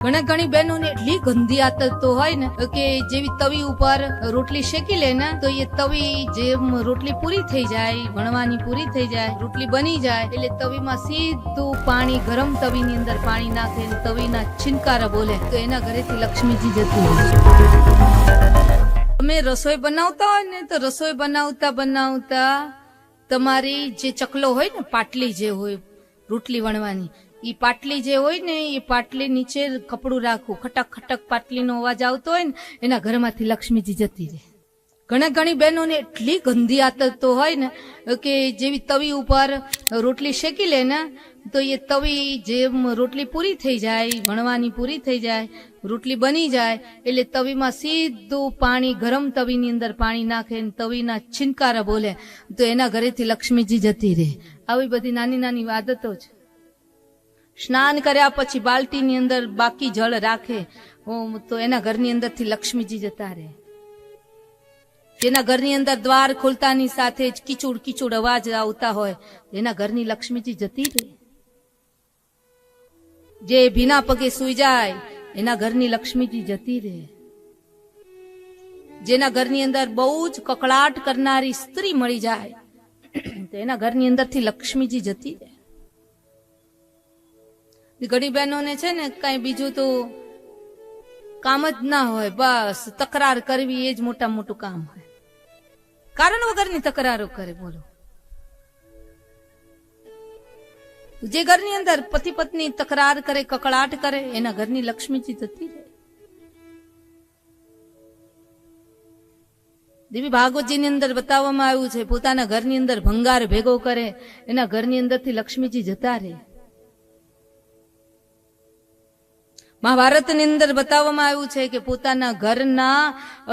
ઘણી બહેનોને એટલી ગંદી આદત તો હોય ને કે જેવી તવી ઉપર રોટલી શેકી લે ને તો એ તવી જેમ રોટલી પૂરી થઈ જાય, વણવાની પૂરી થઈ જાય, રોટલી બની જાય એટલે તવીમાં સીધું પાણી, ગરમ તવીની અંદર પાણી નાખે, તવીના છીનકારા બોલે તો એના ઘરેથી લક્ષ્મીજી જતી હોય. તમે રસોઈ બનાવતા હોય ને તો રસોઈ બનાવતા બનાવતા તમારી જે ચકલો હોય ને, પાટલી જે હોય રોટલી વણવાની, ઈ પાટલી જે હોય ને એ પાટલી નીચે કપડું રાખવું, ખટક ખટક પાટલીનો અવાજ આવતો હોય ને એના ઘરમાંથી લક્ષ્મીજી જતી રહે. ઘણી બહેનોને એટલી ગંદી આદત તો હોય ને કે જેવી તવી ઉપર રોટલી શેકી લે ને તો એ તવી જેમ રોટલી પૂરી થઈ જાય, વણવાની પૂરી થઈ જાય, રોટલી બની જાય એટલે તવીમાં સીધું પાણી, ગરમ તવીની અંદર પાણી નાખે, તવીના છીનકારા બોલે તો એના ઘરેથી લક્ષ્મીજી જતી રહે. આવી બધી નાની નાની આદતો છે. સ્નાન કર્યા પછી બાલટીની અંદર બાકી જળ રાખે તો એના ઘરની અંદરથી લક્ષ્મીજી જતા રહે. જેના ઘરની અંદર દ્વાર ખોલતાની સાથે જ કીચુડ કીચુડ અવાજ આવતા હોય એના ઘરની લક્ષ્મીજી જતી રહે. જે ભીના પગે સૂઈ જાય એના ઘરની લક્ષ્મીજી જતી રહે. જેના ઘરની અંદર બહુ જ કકળાટ કરનારી સ્ત્રી મળી જાય તો એના ઘરની અંદરથી લક્ષ્મીજી જતી રહે. ઘણી બહેનોને છે ને કઈ બીજું તો કામ જ ના હોય, બસ તકરાર કરવી એ જ મોટું કામ હોય. કારણ વગરની તકરારો કરે. બોલો, જે ઘરની અંદર પતિ પત્ની તકરાર કરે, કકળાટ કરે એના ઘરની લક્ષ્મીજી જતી રહે. દેવી ભાગવતજીની અંદર બતાવવામાં આવ્યું છે, પોતાના ઘરની અંદર ભંગાર ભેગો કરે એના ઘરની અંદરથી લક્ષ્મીજી જતા રહે. મહાભારતની અંદર બતાવવામાં આવ્યું છે કે પોતાના ઘરના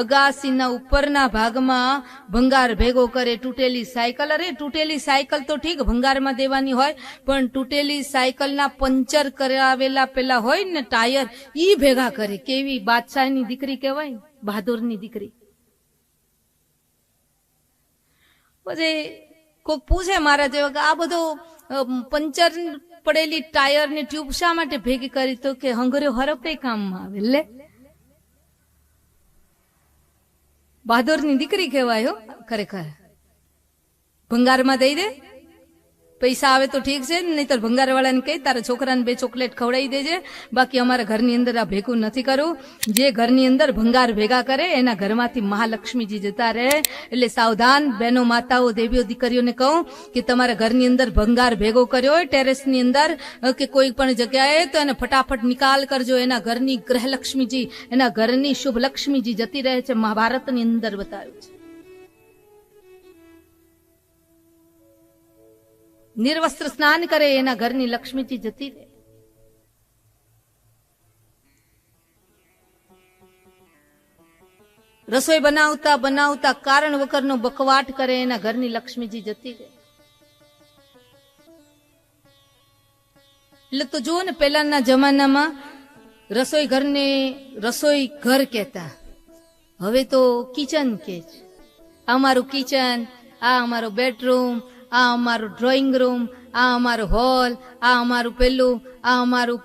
અગાસીના ઉપરના ભાગમાં ભંગાર ભેગો કરે. તૂટેલી સાયકલ, અરે તૂટેલી સાયકલ તો ઠીક ભંગારમાં દેવાની હોય, પણ તૂટેલી સાયકલના પંચર કરાવેલા પેલા હોય ને ટાયર, ઈ ભેગા કરે. કેવી બાદશાહની દીકરી કહેવાય, બહાદુરની દીકરી. પછી કોઈક પૂછે મારા જેવા કે આ બધો પંચર પડેલી ટાયર ની ટ્યુબ શા માટે ભેગી કરી? તો કે હંગર્યો હરપે કામમાં આવે. લે, બહાદુરની દીકરી કહેવાય. ખરેખર ભંગારમાં દઈ દે, પૈસા આવે તો ઠીક છે, નહીતર ભંગાર વાળાને કહી તારા છોકરાને 2 ચોકલેટ ખવડાવી દેજે, બાકી અમારા ઘરની અંદર આ ભેગું નથી કરવું. જે ઘરની અંદર ભંગાર ભેગા કરે એના ઘરમાંથી મહાલક્ષ્મીજી જતા રહે. એટલે સાવધાન બહેનો, માતાઓ, દેવીઓ, દીકરીઓને કહું કે તમારા ઘરની અંદર ભંગાર ભેગો કર્યો હોય ટેરેસની અંદર કે કોઈ પણ જગ્યાએ તો એને ફટાફટ નિકાલ કરજો. એના ઘરની ગ્રહલક્ષ્મીજી, એના ઘરની શુભ લક્ષ્મીજી જતી રહે છે. મહાભારતની અંદર બતાવ્યું છે. નિર્વસ્ત્ર સ્નાન કરે એના ઘરની લક્ષ્મીજી જતી રહે. રસોઈ બનાવતા બનાવતા કારણ વગરનો બકવાટ કરે એના ઘરની લક્ષ્મીજી જતી રહે. એટલે તો જુઓ ને, પહેલાના જમાનામાં રસોઈ ઘરને રસોઈ ઘર કહેતા, હવે તો કિચન કે છે. આ અમારું કિચન, આ અમારો બેડરૂમ, આ અમારું ડ્રોઈંગ રૂમ, આ અમારો હોલ, આ અમારું પેલું, આ અમારું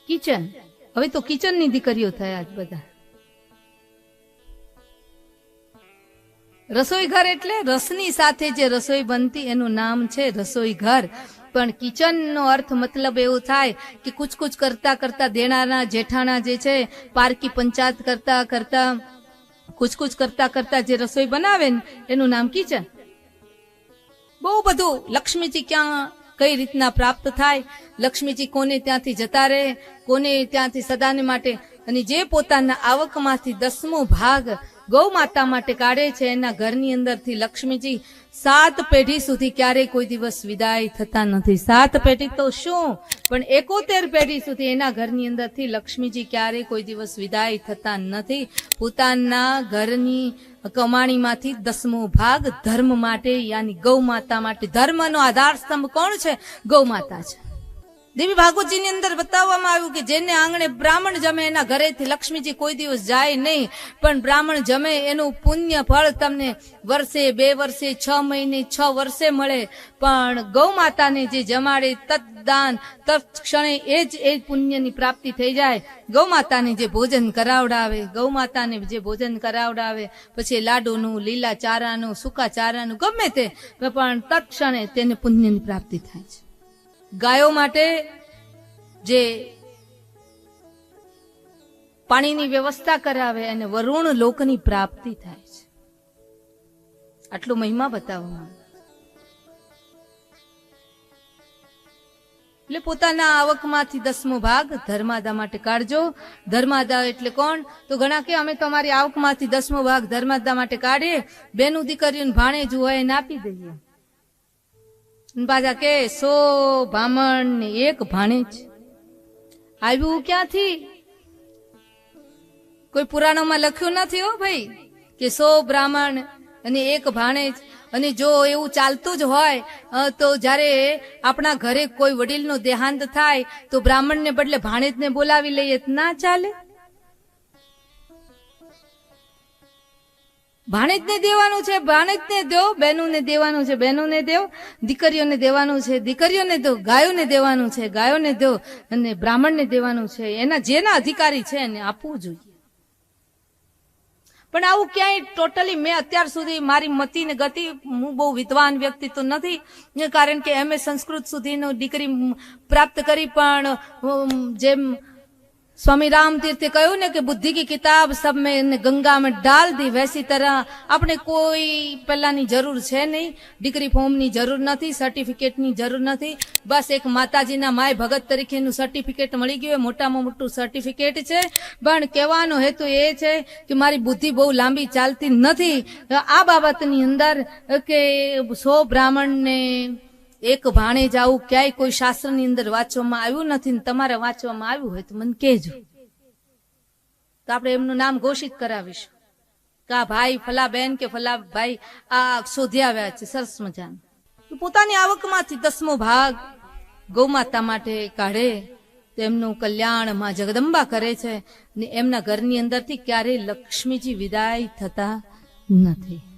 કિચન. હવે તો કિચનની દીકરીઓ થયા જ બધા. રસોઈ ઘર એટલે રસની સાથે જે રસોઈ બનતી એનું નામ છે રસોઈ ઘર. પણ કિચનનો અર્થ મતલબ એવો થાય કે કુછ કુછ કરતા કરતા દેણાના જેઠાણા જે છે, પારકી પંચાયત કરતા કરતા, કુછ કુછ કરતા કરતા જે રસોઈ બનાવે ને એનું નામ કિચન. બહુ બધું લક્ષ્મીજી ક્યાં કઈ રીતના પ્રાપ્ત થાય, લક્ષ્મીજી કોને ત્યાંથી જતા રહે, કોને ત્યાંથી સદાને માટે. અને જે પોતાના આવકમાંથી 10મો ભાગ ગૌ માતા માટે કાઢે છે એના ઘરની અંદરથી લક્ષ્મીજી 7 પેઢી સુધી ક્યારેય કોઈ દિવસ વિદાય થતા નથી. 7 પેઢી તો શું, પણ 71 પેઢી સુધી એના ઘરની અંદરથી લક્ષ્મીજી ક્યારેય કોઈ દિવસ વિદાય થતા નથી. પોતાના ઘરની કમાણીમાંથી 10મો ભાગ ધર્મ માટે, યાની ગૌ માતા માટે. ધર્મનો આધાર સ્તંભ કોણ છે? ગૌ માતા છે. દેવી ભાગવતજીની અંદર બતાવવામાં આવ્યું કે જેને આંગણે બ્રાહ્મણ જમે એના ઘરેથી લક્ષ્મીજી કોઈ દિવસ જાય નહીં, પણ બ્રાહ્મણ જમે એનું પુણ્ય ફળ તમને વર્ષે, 2 વર્ષે, 6 મહિને, 6 વર્ષે મળે. પણ ગૌ માતાને જે જમાડે તત્દાન તત્ક્ષણે એ પુણ્યની પ્રાપ્તિ થઈ જાય. ગૌ માતાને જે ભોજન કરાવડાવે, ગૌ માતાને જે ભોજન કરાવડાવે, પછી લાડુનું, લીલા ચારાનું, સૂકા ચારાનું, ગમે તે, પણ તત્ક્ષણે તેને પુણ્યની પ્રાપ્તિ થાય છે. ગાયો માટે જે પાણીની વ્યવસ્થા કરાવે અને વરુણ લોકની પ્રાપ્તિ થાય છે. આટલો મહિમા બતાવવામાં એટલે પોતાના આવકમાંથી 10મો ભાગ ધર્માદા માટે કાઢજો. ધર્માદા એટલે કોણ? તો ઘણા કે અમે તમારી આવકમાંથી 10મો ભાગ ધર્માદા માટે કાઢીએ, બેનું દીકરીઓને ભાણેજ હોય એને આપી દઈએ. પાછા કે 100 બ્રાહ્મણ ને 1 ભાણેજ. આવ્યું ક્યાંથી? કોઈ પુરાણોમાં લખ્યું નથી હો ભાઈ કે 100 બ્રાહ્મણ અને 1 ભાણેજ. અને જો એવું ચાલતું જ હોય તો જ્યારે આપણા ઘરે કોઈ વડીલનો દેહાંત થાય તો બ્રાહ્મણને બદલે ભાણેજને બોલાવી લઈએ, ના ચાલે? ભાણેજને દેવાનું છે, ભાણેજને દો. બહેનોને દેવાનું છે, બહેનોને દો. દીકરીઓને દેવાનું છે, દીકરીઓને દો. ગાયોને દેવાનું છે, ગાયોને દો. અને બ્રાહ્મણને દેવાનું છે, એના જેના અધિકારી છે એને આપવું જોઈએ. પણ આવું ક્યાંય ટોટલી મેં અત્યાર સુધી મારી મતિ ને ગતિ, હું બહુ વિદ્વાન વ્યક્તિ તો નથી, કારણ કે એમએ સંસ્કૃત સુધીનો ડિગ્રી પ્રાપ્ત કરી, પણ જેમ स्वामी राम तीर्थे कहूं ने कि बुद्धि की किताब सब में गंगा में डाल दी, वैसी तरह આપણે કોઈ પેલાની જરૂર છે નહીં, ડિગ્રી ફોર્મની જરૂર નથી, સર્ટિફિકેટની જરૂર નથી. બસ એક માતાજીના માય ભગત તરીકેનું સર્ટિફિકેટ મળી ગયું, મોટામાં મોટું સર્ટિફિકેટ છે. પણ કહેવાનો હેતુ એ છે કે મારી બુદ્ધિ બહુ લાંબી ચાલતી નથી આ બાબતની અંદર કે 100 બ્રાહ્મણને 1 ભાણેજ આવું ક્યાંય કોઈ શાસ્ત્રની અંદર વાંચવામાં આવ્યું નથી. તમારે વાંચવામાં આવ્યું હોય તો મને કહેજો, તો આપણે એમનું નામ ઘોષિત કરાવીશું કે આ ભાઈ ફલા બેન કે ફલા ભાઈ આ શોધી આવ્યા છે. સરસ મજાનું પોતાની આવકમાંથી 10મો ભાગ ગૌમાતા માટે કાઢે તો એમનું કલ્યાણ માં જગદંબા કરે છે ને એમના ઘરની અંદરથી ક્યારેય લક્ષ્મીજી વિદાય થતા નથી.